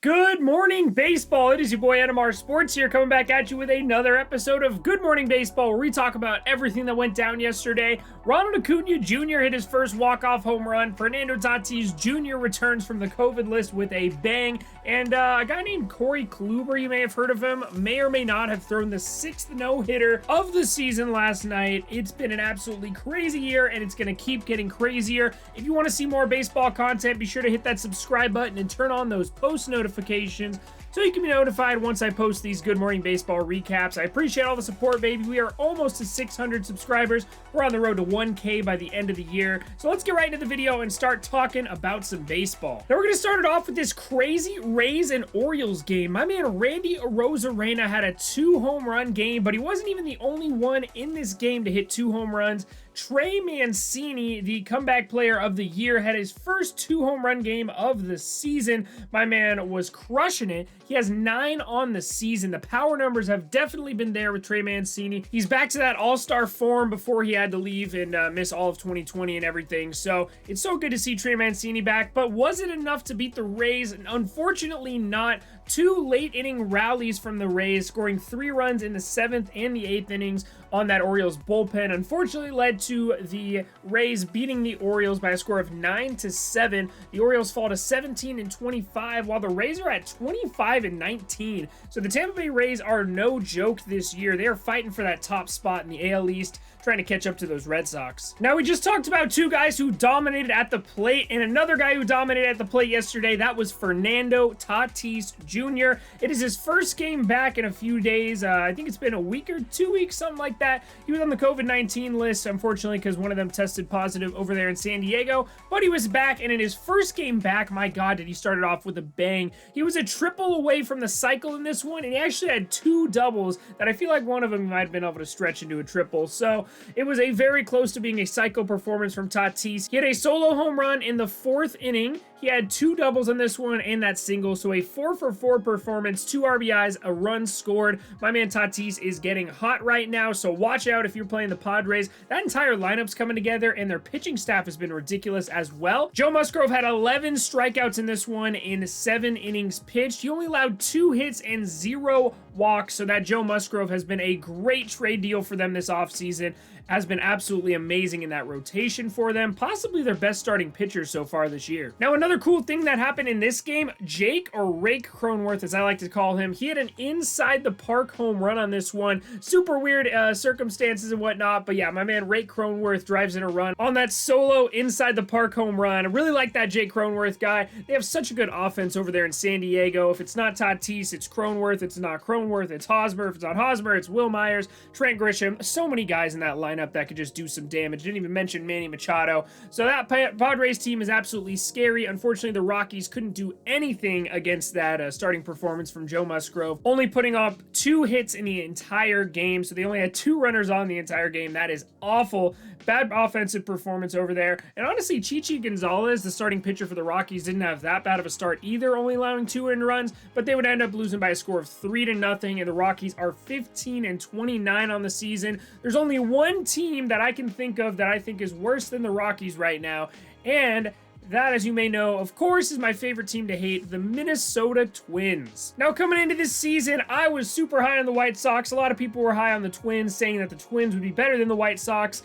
Good morning, baseball. It is your boy NMR Sports here, coming back at you with another episode of Good Morning Baseball, where we talk about everything that went down yesterday. Ronald Acuna Jr. hit his first walk-off home run. Fernando Tatis Jr. returns from the COVID list with a bang. And a guy named Kluber, you may have heard of him, may or may not have thrown the sixth no-hitter of the season last night. It's been an absolutely crazy year, and it's going to keep getting crazier. If you want to see more baseball content, be sure to hit that subscribe button and turn on those post notifications so you can be notified once I post these Good Morning Baseball recaps. I appreciate all the support, baby. We are almost to 600 subscribers. We're on the road to 1K by the end of the year. So let's get right into the video and start talking about some baseball. Now we're going to start it off with this crazy Rays and Orioles game. My man Randy Arozarena had a 2-home run game, but he wasn't even the only one in this game to hit 2 home runs. Trey Mancini, the comeback player of the year, had his first 2-home run game of the season. My man was crushing it. He has 9 on the season. The power numbers have definitely been there with Trey Mancini. He's back to that all-star form before he had to leave and miss all of 2020 and everything. So it's so good to see Trey Mancini back. But was it enough to beat the Rays? Unfortunately not. 2 late inning rallies from the Rays, scoring 3 runs in the 7th and the 8th innings on that Orioles bullpen, unfortunately led to the Rays beating the Orioles by a score of 9-7. The Orioles fall to 17-25, while the Rays are at 25-19. So the Tampa Bay Rays are no joke this year. They are fighting for that top spot in the AL East, trying to catch up to those Red Sox. Now, we just talked about 2 guys who dominated at the plate, and another guy who dominated at the plate yesterday. That was Fernando Tatis Jr. It is his first game back in a few days. I think it's been a week or 2 weeks, something like that. He was on the COVID-19 list, unfortunately, because one of them tested positive over there in San Diego, but he was back, and in his first game back, my God, did he start it off with a bang. He was a triple away from the cycle in this one, and he actually had 2 doubles that I feel like one of them might have been able to stretch into a triple. So it was a very close to being a cycle performance from Tatis. He had a solo home run in the 4th inning. He had 2 doubles on this one and that single, so a 4-for-4 performance, 2 RBIs, a run scored. My man Tatis is getting hot right now, so watch out if you're playing the Padres. That entire lineup's coming together, and their pitching staff has been ridiculous as well. Joe Musgrove had 11 strikeouts in this one in 7 innings pitched. He only allowed 2 hits and 0 walks, so that Joe Musgrove has been a great trade deal for them this offseason. Has been absolutely amazing in that rotation for them. Possibly their best starting pitcher so far this year. Now, another cool thing that happened in this game, Jake, or Rake Cronenworth, as I like to call him, he had an inside the park home run on this one. Super weird circumstances and whatnot, but yeah, my man Rake Cronenworth drives in a run on that solo inside the park home run. I really like that Jake Cronenworth guy. They have such a good offense over there in San Diego. If it's not Tatis, it's Cronenworth. It's not Cronenworth, it's Hosmer. If it's not Hosmer, it's Will Myers, Trent Grisham. So many guys in that lineup that could just do some damage. Didn't even mention Manny Machado. So that Padres team is absolutely scary. Unfortunately, the Rockies couldn't do anything against that starting performance from Joe Musgrove, only putting up 2 hits in the entire game. So they only had 2 runners on the entire game. That is awful. Bad offensive performance over there. And honestly, Chichi Gonzalez, the starting pitcher for the Rockies, didn't have that bad of a start either, only allowing 2 earned runs, but they would end up losing by a score of 3-0, and the Rockies are 15-29 on the season. There's only one team that I can think of that I think is worse than the Rockies right now, and that, as you may know, of course, is my favorite team to hate, the Minnesota Twins. Now, coming into this season, I was super high on the White Sox. A lot of people were high on the Twins, saying that the Twins would be better than the White Sox.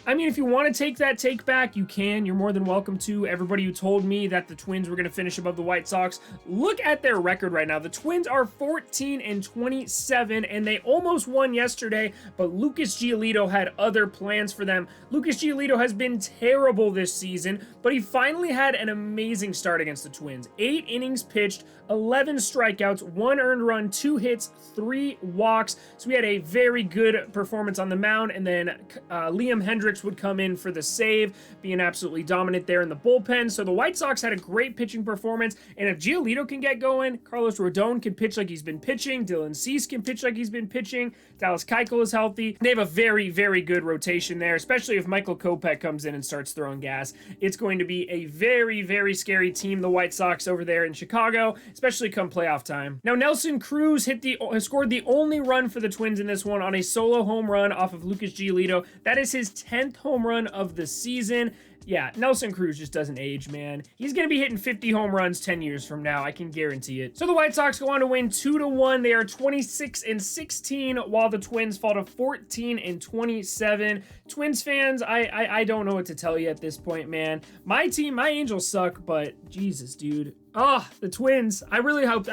I mean, if you want to take that take back, you can. You're more than welcome to. Everybody who told me that the Twins were going to finish above the White Sox, look at their record right now. The Twins are 14-27, and they almost won yesterday, but Lucas Giolito had other plans for them. Lucas Giolito has been terrible this season, but he finally had an amazing start against the Twins. 8 innings pitched, 11 strikeouts, 1 earned run, 2 hits, 3 walks. So we had a very good performance on the mound, and then Liam Hendricks would come in for the save, being absolutely dominant there in the bullpen. So the White Sox had a great pitching performance, and if Giolito can get going, Carlos Rodon can pitch like he's been pitching, Dylan Cease can pitch like he's been pitching, Dallas Keuchel is healthy. They have a very, very good rotation there, especially if Michael Kopech comes in and starts throwing gas. It's going to be a very, very scary team, the White Sox over there in Chicago, especially come playoff time. Now, Nelson Cruz scored the only run for the Twins in this one on a solo home run off of Lucas Giolito. That is his 10th home run of the season. Yeah, Nelson Cruz just doesn't age, man. He's going to be hitting 50 home runs 10 years from now. I can guarantee it. So the White Sox go on to win 2-1. They are 26-16, while the Twins fall to 14-27. Twins fans, I don't know what to tell you at this point, man. My team, my Angels suck, but Jesus, dude. Oh, the Twins. I really hope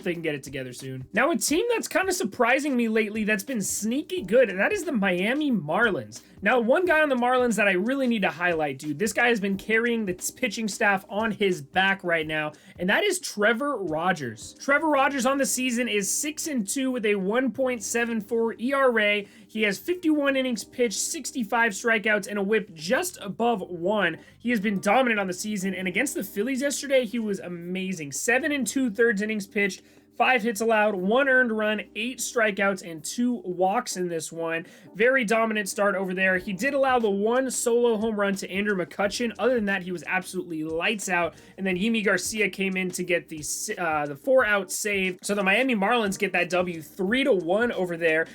they can get it together soon. Now, a team that's kind of surprising me lately that's been sneaky good, and that is the Miami Marlins. Now, one guy on the Marlins that I really need to highlight, dude, this guy has been carrying the pitching staff on his back right now, and that is Trevor Rogers. Trevor Rogers on the season is 6-2 with a 1.74 ERA. He has 51 innings pitched, 65 strikeouts, and a whip just above 1. He has been dominant on the season, and against the Phillies yesterday, he was amazing. 7 2/3 innings pitched, 5 hits allowed, 1 earned run, 8 strikeouts, and 2 walks in this one. Very dominant start over there. He did allow the 1 solo home run to Andrew McCutchen. Other than that, he was absolutely lights out. And then Yimi Garcia came in to get the 4-out save. So the Miami Marlins get that W 3-1 over there.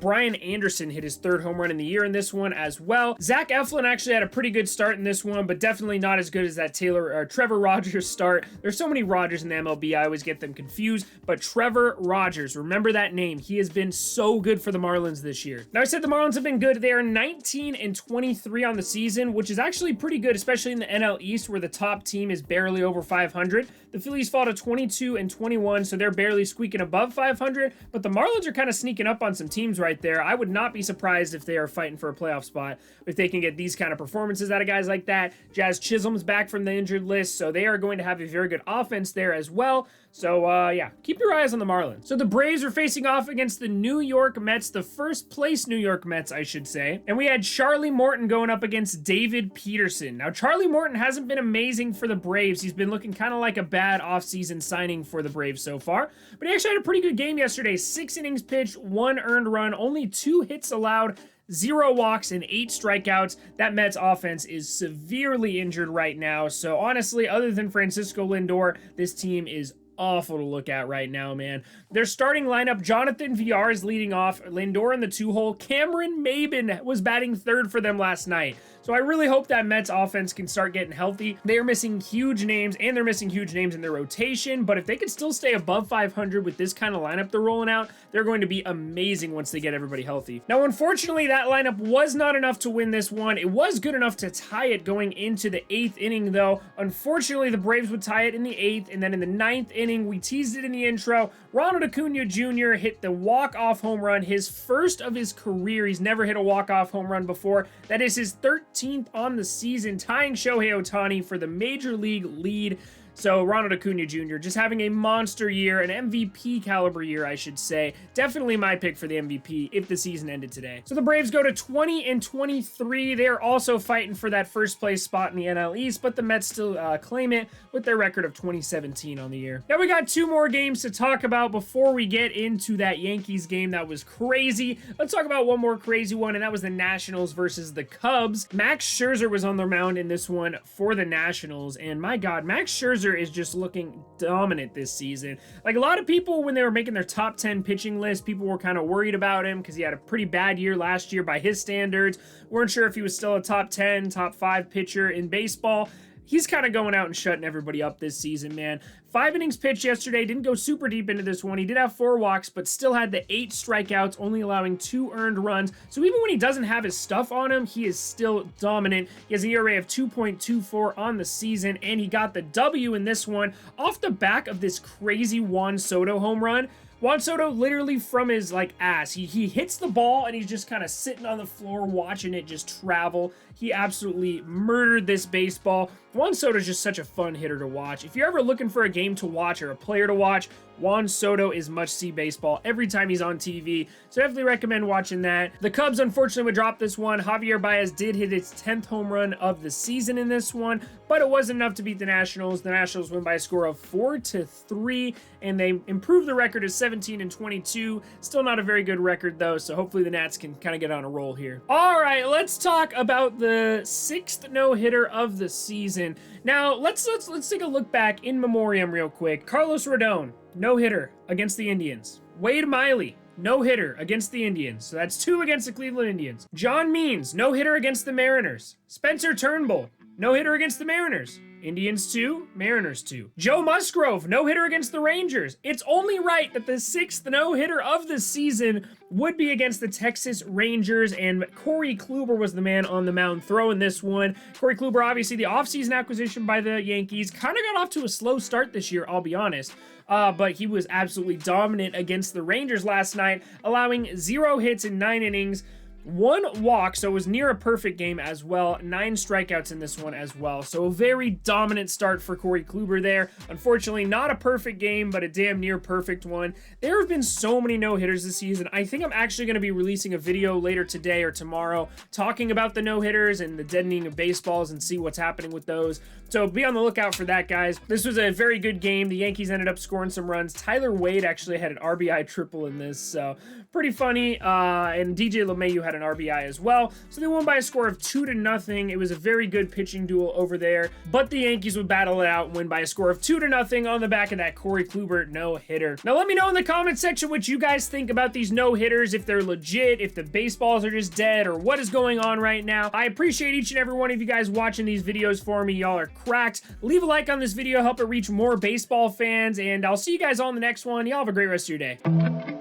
Brian Anderson hit his 3rd home run in the year in this one as well. Zach Eflin actually had a pretty good start in this one, but definitely not as good as that Trevor Rogers start. There's so many Rogers in the MLB, I always get them confused. But Trevor Rogers, remember that name. He has been so good for the Marlins this year. Now, I said the Marlins have been good. They are 19-23 on the season, which is actually pretty good, especially in the NL East, where the top team is barely over 500. The Phillies fall to 22-21, so they're barely squeaking above 500, but the Marlins are kind of sneaking up on some teams right there. I would not be surprised if they are fighting for a playoff spot, if they can get these kind of performances out of guys like that. Jazz Chisholm's back from the injured list, so they are going to have a very good offense there as well. So, yeah, keep your eyes on the Marlins. So the Braves are facing off against the New York Mets, the first place New York Mets, I should say. And we had Charlie Morton going up against David Peterson. Now, Charlie Morton hasn't been amazing for the Braves. He's been looking kind of like a bad offseason signing for the Braves so far. But he actually had a pretty good game yesterday. 6 innings pitched, 1 earned run, only 2 hits allowed, 0 walks and 8 strikeouts. That Mets offense is severely injured right now. So honestly, other than Francisco Lindor, this team is awful to look at right now, man. Their starting lineup, Jonathan Villar is leading off, Lindor in the 2-hole. Cameron Maybin was batting 3rd for them last night. So I really hope that Mets offense can start getting healthy. They are missing huge names, and they're missing huge names in their rotation, but if they can still stay above 500 with this kind of lineup they're rolling out, they're going to be amazing once they get everybody healthy. Now, unfortunately, that lineup was not enough to win this one. It was good enough to tie it going into the 8th inning, though. Unfortunately, the Braves would tie it in the 8th, and then in the 9th inning, we teased it in the intro. Ronald Acuna Jr. hit the walk-off home run, his first of his career. He's never hit a walk-off home run before. That is his 13th on the season, tying Shohei Ohtani for the Major League lead. So Ronald Acuna Jr. just having a monster year, an MVP caliber year, I should say. Definitely my pick for the MVP if the season ended today. So the Braves go to 20-23. They are also fighting for that first place spot in the NL East, but the Mets still claim it with their record of 20-17 on the year. Now we got 2 more games to talk about before we get into that Yankees game that was crazy. Let's talk about one more crazy one, and that was the Nationals versus the Cubs. Max Scherzer was on the mound in this one for the Nationals, and my God, Max Scherzer is just looking dominant this season. Like, a lot of people, when they were making their top 10 pitching list, people were kind of worried about him because he had a pretty bad year last year by his standards. Weren't sure if he was still a top 10, top 5 pitcher in baseball. He's kind of going out and shutting everybody up this season, man. 5 innings pitched yesterday, didn't go super deep into this one. He did have 4 walks, but still had the 8 strikeouts, only allowing 2 earned runs. So even when he doesn't have his stuff on him, he is still dominant. He has an ERA of 2.24 on the season, and he got the W in this one off the back of this crazy Juan Soto home run. Juan Soto literally from his ass. He hits the ball and he's just kind of sitting on the floor watching it just travel. He absolutely murdered this baseball. Juan Soto is just such a fun hitter to watch. If you're ever looking for a game to watch or a player to watch, Juan Soto is must-see baseball every time he's on TV, so definitely recommend watching that. The Cubs, unfortunately, would drop this one. Javier Baez did hit its 10th home run of the season in this one, but it wasn't enough to beat the Nationals. The Nationals win by a score of 4-3, and they improved the record to 17-22. Still not a very good record, though, so hopefully the Nats can kind of get on a roll here. All right, let's talk about the 6th no-hitter of the season. Now, let's take a look back in memoriam real quick. Carlos Rodon, no-hitter against the Indians. Wade Miley, no-hitter against the Indians. So that's 2 against the Cleveland Indians. John Means, no-hitter against the Mariners. Spencer Turnbull, no-hitter against the Mariners. Indians 2, Mariners 2. Joe Musgrove, no-hitter against the Rangers. It's only right that the 6th no-hitter of the season would be against the Texas Rangers, and Corey Kluber was the man on the mound throwing this one. Corey Kluber, obviously the offseason acquisition by the Yankees, kind of got off to a slow start this year, I'll be honest. But he was absolutely dominant against the Rangers last night, allowing 0 hits in 9 innings, 1 walk, so it was near a perfect game as well. 9 strikeouts in this one as well. So a very dominant start for Corey Kluber there. Unfortunately, not a perfect game, but a damn near perfect one. There have been so many no-hitters this season. I think I'm actually going to be releasing a video later today or tomorrow talking about the no-hitters and the deadening of baseballs and see what's happening with those. So be on the lookout for that, guys. This was a very good game. The Yankees ended up scoring some runs. Tyler Wade actually had an RBI triple in this, so pretty funny. And DJ LeMahieu had an RBI as well. So they won by a score of 2-0. It was a very good pitching duel over there, but the Yankees would battle it out and win by a score of 2-0 on the back of that Corey Kluber no-hitter. Now let me know in the comment section what you guys think about these no-hitters, if they're legit, if the baseballs are just dead, or what is going on right now. I appreciate each and every one of you guys watching these videos for me. Y'all are cracked. Leave a like on this video, help it reach more baseball fans, and I'll see you guys on the next one. Y'all have a great rest of your day.